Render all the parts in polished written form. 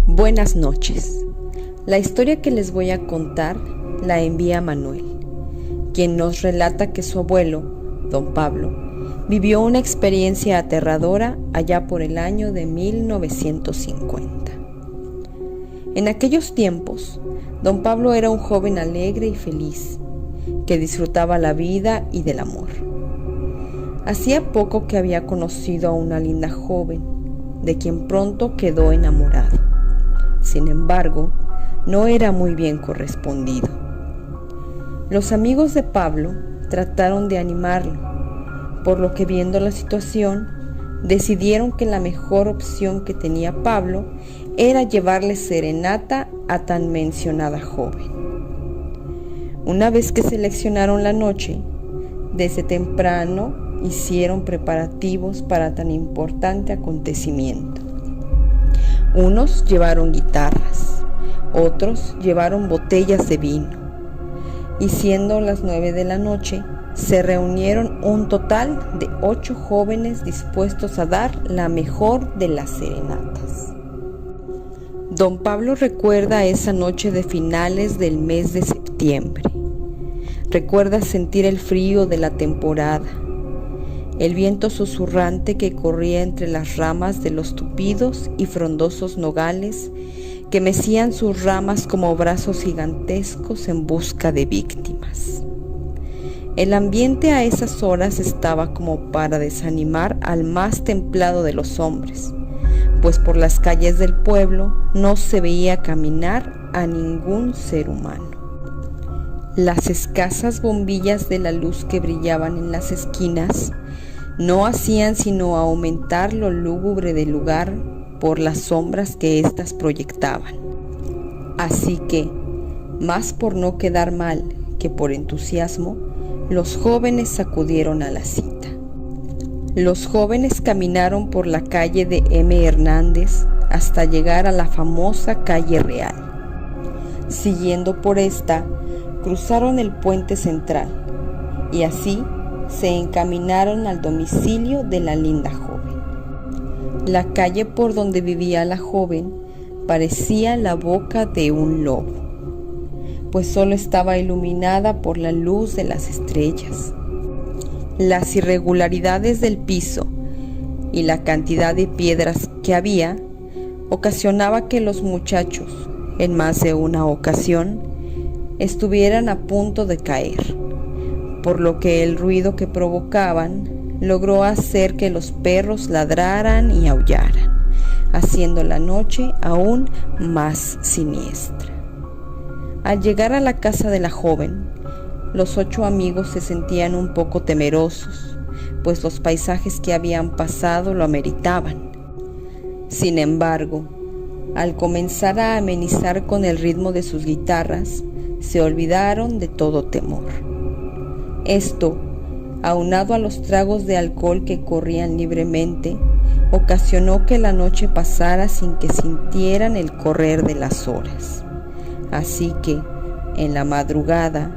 Buenas noches. La historia que les voy a contar la envía Manuel, quien nos relata que su abuelo, don Pablo, vivió una experiencia aterradora allá por el año de 1950. En aquellos tiempos, don Pablo era un joven alegre y feliz, que disfrutaba la vida y del amor. Hacía poco que había conocido a una linda joven, de quien pronto quedó enamorado. Sin embargo, no era muy bien correspondido. Los amigos de Pablo trataron de animarlo, por lo que, viendo la situación, decidieron que la mejor opción que tenía Pablo era llevarle serenata a tan mencionada joven. Una vez que seleccionaron la noche, desde temprano hicieron preparativos para tan importante acontecimiento. Unos llevaron guitarras, otros llevaron botellas de vino, y siendo las 9 de la noche, se reunieron un total de 8 jóvenes dispuestos a dar la mejor de las serenatas. Don Pablo recuerda esa noche de finales del mes de septiembre. Recuerda sentir el frío de la temporada, el viento susurrante que corría entre las ramas de los tupidos y frondosos nogales que mecían sus ramas como brazos gigantescos en busca de víctimas. El ambiente a esas horas estaba como para desanimar al más templado de los hombres, pues por las calles del pueblo no se veía caminar a ningún ser humano. Las escasas bombillas de la luz que brillaban en las esquinas no hacían sino aumentar lo lúgubre del lugar por las sombras que éstas proyectaban. Así que, más por no quedar mal que por entusiasmo, los jóvenes acudieron a la cita. Los jóvenes caminaron por la calle de M. Hernández hasta llegar a la famosa calle Real. Siguiendo por esta, cruzaron el puente central y así se encaminaron al domicilio de la linda joven. La calle por donde vivía la joven parecía la boca de un lobo, pues solo estaba iluminada por la luz de las estrellas. Las irregularidades del piso y la cantidad de piedras que había ocasionaba que los muchachos, en más de una ocasión, estuvieran a punto de caer, por lo que el ruido que provocaban logró hacer que los perros ladraran y aullaran, haciendo la noche aún más siniestra. Al llegar a la casa de la joven, los 8 amigos se sentían un poco temerosos, pues los paisajes que habían pasado lo ameritaban. Sin embargo, al comenzar a amenizar con el ritmo de sus guitarras, se olvidaron de todo temor. Esto, aunado a los tragos de alcohol que corrían libremente, ocasionó que la noche pasara sin que sintieran el correr de las horas. Así que, en la madrugada,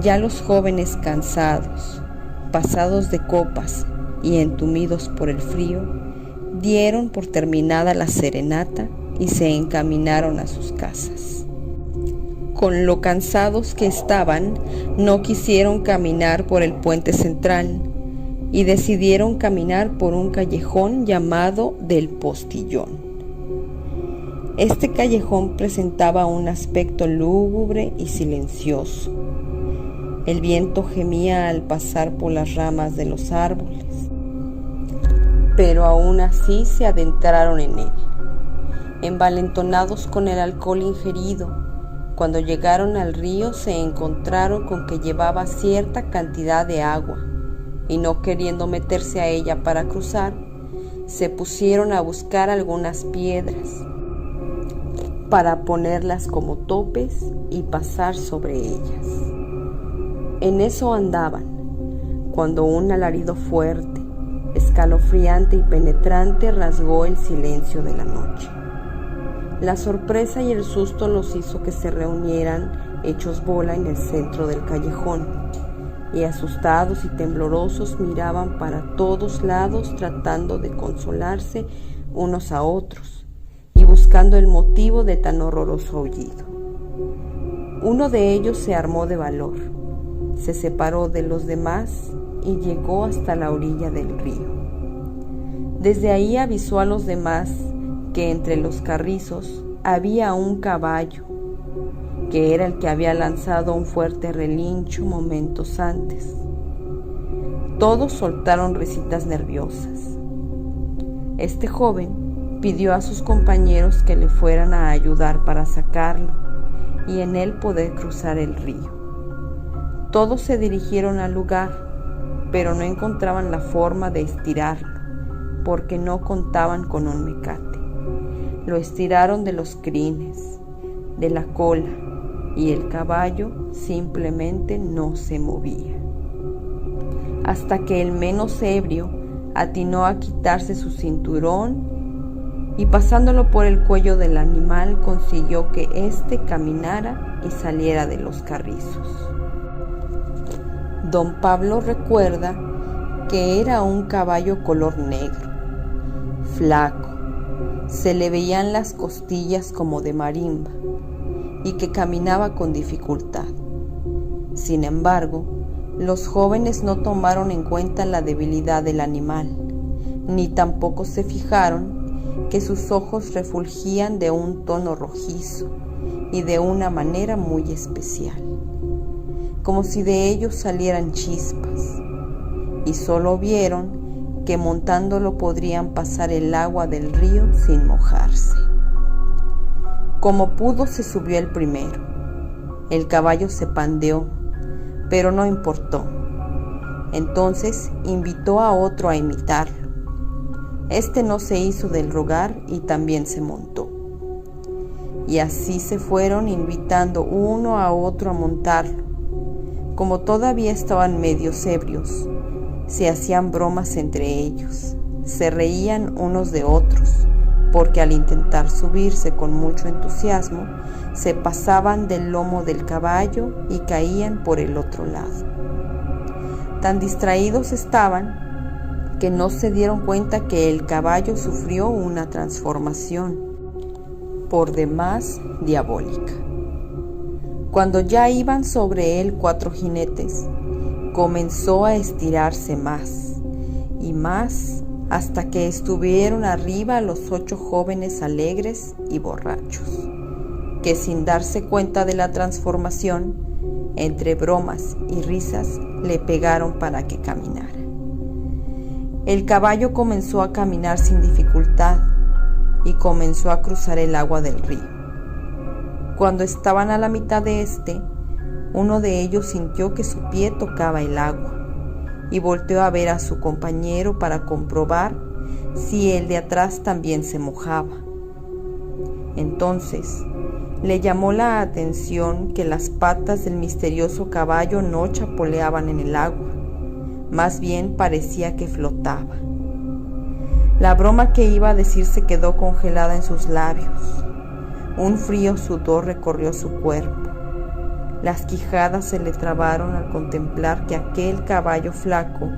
ya los jóvenes cansados, pasados de copas y entumidos por el frío, dieron por terminada la serenata y se encaminaron a sus casas. Con lo cansados que estaban, no quisieron caminar por el puente central y decidieron caminar por un callejón llamado del Postillón. Este callejón presentaba un aspecto lúgubre y silencioso. El viento gemía al pasar por las ramas de los árboles, pero aún así se adentraron en él, envalentonados con el alcohol ingerido. Cuando llegaron al río se encontraron con que llevaba cierta cantidad de agua y, no queriendo meterse a ella para cruzar, se pusieron a buscar algunas piedras para ponerlas como topes y pasar sobre ellas. En eso andaban, cuando un alarido fuerte, escalofriante y penetrante rasgó el silencio de la noche. La sorpresa y el susto los hizo que se reunieran hechos bola en el centro del callejón, y asustados y temblorosos miraban para todos lados tratando de consolarse unos a otros y buscando el motivo de tan horroroso aullido. Uno de ellos se armó de valor, se separó de los demás y llegó hasta la orilla del río. Desde ahí avisó a los demás que entre los carrizos había un caballo, que era el que había lanzado un fuerte relincho momentos antes. Todos soltaron risitas nerviosas. Este joven pidió a sus compañeros que le fueran a ayudar para sacarlo y en él poder cruzar el río. Todos se dirigieron al lugar, pero no encontraban la forma de estirarlo, porque no contaban con un mecate. Lo estiraron de los crines, de la cola, y el caballo simplemente no se movía. Hasta que el menos ebrio atinó a quitarse su cinturón y pasándolo por el cuello del animal consiguió que éste caminara y saliera de los carrizos. Don Pablo recuerda que era un caballo color negro, flaco, se le veían las costillas como de marimba y que caminaba con dificultad. Sin embargo, los jóvenes no tomaron en cuenta la debilidad del animal, ni tampoco se fijaron que sus ojos refulgían de un tono rojizo y de una manera muy especial, como si de ellos salieran chispas, y solo vieron que montándolo podrían pasar el agua del río sin mojarse. Como pudo se subió el primero. El caballo se pandeó, pero no importó. Entonces invitó a otro a imitarlo. Este no se hizo del rogar y también se montó. Y así se fueron invitando uno a otro a montarlo. Como todavía estaban medios ebrios, se hacían bromas entre ellos, se reían unos de otros, porque al intentar subirse con mucho entusiasmo, se pasaban del lomo del caballo y caían por el otro lado. Tan distraídos estaban que no se dieron cuenta que el caballo sufrió una transformación, por demás diabólica. Cuando ya iban sobre él 4 jinetes, comenzó a estirarse más y más hasta que estuvieron arriba los 8 jóvenes alegres y borrachos, que sin darse cuenta de la transformación, entre bromas y risas, le pegaron para que caminara. El caballo comenzó a caminar sin dificultad y comenzó a cruzar el agua del río. Cuando estaban a la mitad de este, uno de ellos sintió que su pie tocaba el agua y volteó a ver a su compañero para comprobar si el de atrás también se mojaba. Entonces, le llamó la atención que las patas del misterioso caballo no chapoleaban en el agua, más bien parecía que flotaba. La broma que iba a decir se quedó congelada en sus labios. Un frío sudor recorrió su cuerpo. Las quijadas se le trabaron al contemplar que aquel caballo flaco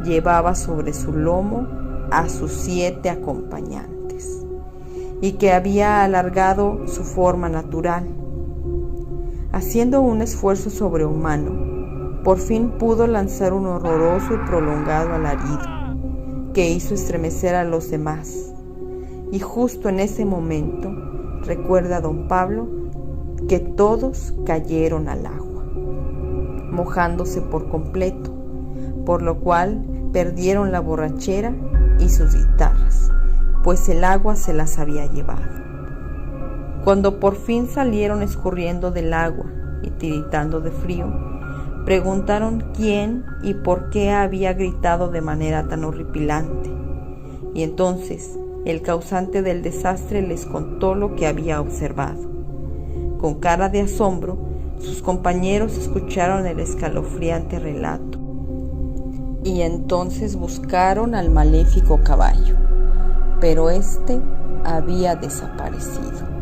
llevaba sobre su lomo a sus 7 acompañantes y que había alargado su forma natural. Haciendo un esfuerzo sobrehumano, por fin pudo lanzar un horroroso y prolongado alarido que hizo estremecer a los demás. Y justo en ese momento, recuerda don Pablo, que todos cayeron al agua, mojándose por completo, por lo cual perdieron la borrachera y sus guitarras, pues el agua se las había llevado. Cuando por fin salieron escurriendo del agua y tiritando de frío, preguntaron quién y por qué había gritado de manera tan horripilante, y entonces el causante del desastre les contó lo que había observado. Con cara de asombro, sus compañeros escucharon el escalofriante relato, y entonces buscaron al maléfico caballo, pero éste había desaparecido.